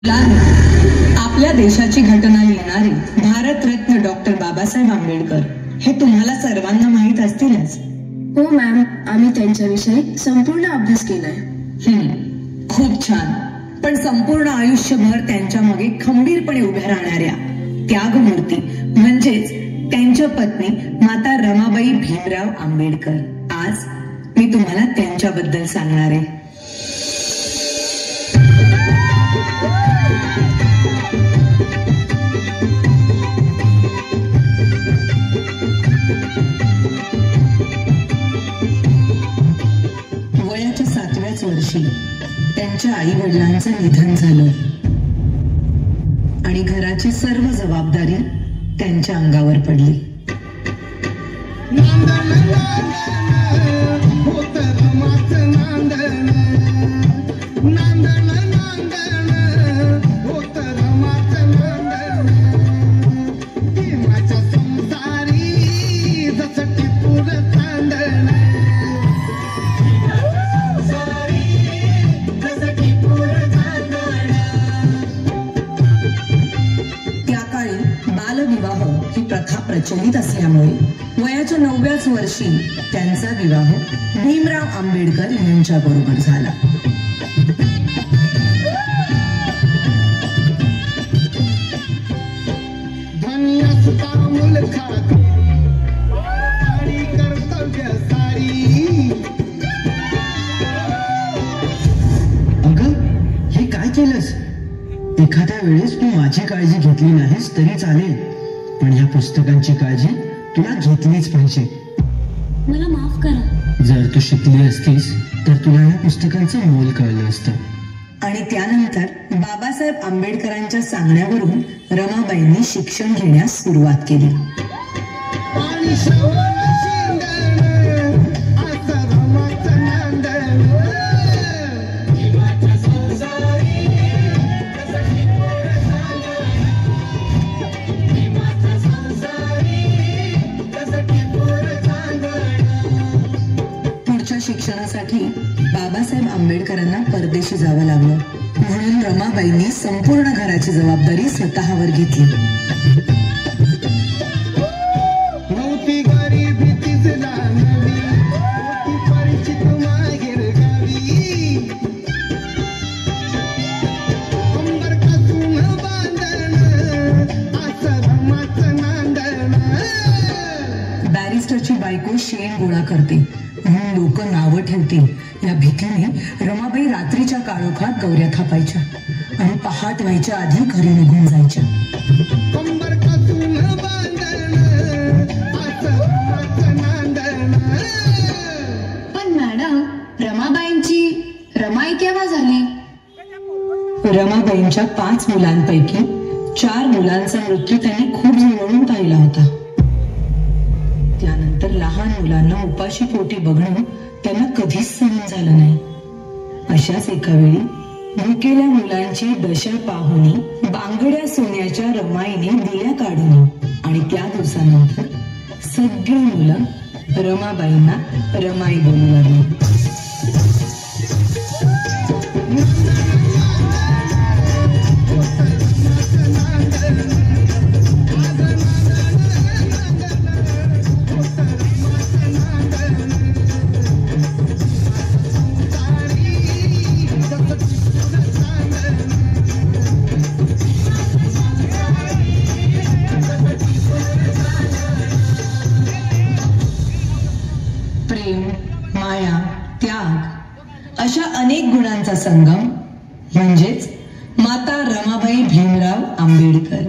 आपल्या देशाची घटना लिहिणारे भारतरत्न डॉक्टर बाबासाहेब आंबेडकर हे तुम्हाला सर्वांना माहित असतीलच. हो मॅम, आम्ही त्यांच्याविषयी संपूर्ण अभ्यास केलाय. खूप छान. पण संपूर्ण आयुष्यभर त्यांच्या मागे खंबीरपणे उभ्या राहणाऱ्या त्यागमूर्ती म्हणजेच त्यांच्या पत्नी माता रमाबाई भीमराव आंबेडकर, आज मी तुम्हाला त्यांच्याबद्दल सांगणार आहे. वयाच्या 7व्याच वर्षी त्यांच्या आई वडिलांचं निधन झालं आणि घराची सर्व जबाबदारी त्यांच्या अंगावर पडली. बालविवाह ही प्रथा प्रचलित असल्यामुळे वयाच्या 9व्याच वर्षी त्यांचा विवाह भीमराव आंबेडकर यांच्या बरोबर झाला. अगं, हे काय केलंस? एखाद्या वेळेस तू माझी काळजी घेतली नाहीस तरी चालेल, पण ह्या पुस्तकांची काळजी तुला घेतलीच पाहिजे. मला माफ करा. जर तू शिकली असतीस तर तुला या पुस्तकांचं मोल कळलं असतं. आणि त्यानंतर बाबासाहेब आंबेडकरांच्या सांगण्यावरून रमाबाईंनी शिक्षण घेण्यास सुरुवात केली. शिक्षणासाठी बाबासाहेब आंबेडकरांना परदेशी जावं लागलं, म्हणून रमाबाईंनी संपूर्ण घराची जबाबदारी स्वतःवर घेतली. बॅरिस्टरची बायको शेण गोळा करते म्हणून लोक नावं ठेवतील या भीतीने रमाबाई रात्रीच्या काळोखात गौऱ्या थापायच्या आणि पहाट व्हायच्या आधी घरी निघून जायच्या. पण मॅडम, रमाबाईंची रमाई केव्हा झाली? रमाबाईंच्या 5 मुलांपैकी 4 मुलांचा मृत्यू त्यांनी खूप जवळून पाहिला होता. त्यानंतर लहान मुलांना उपाशी पोटी बघणं त्यांना कधीच सहन झालं नाही. अशाच एका वेळी भुकेल्या मुलांची दशा पाहुनी बांगड्या सोन्याच्या रमाईने दिल्या काढून आणि त्या दिवसानंतर सगळी मुलं रमाबाईंना रमाई बोलू लागली. प्रेम, माया, त्याग अशा अनेक गुणांचा संगम म्हणजेच माता रमाबाई भीमराव आंबेडकर.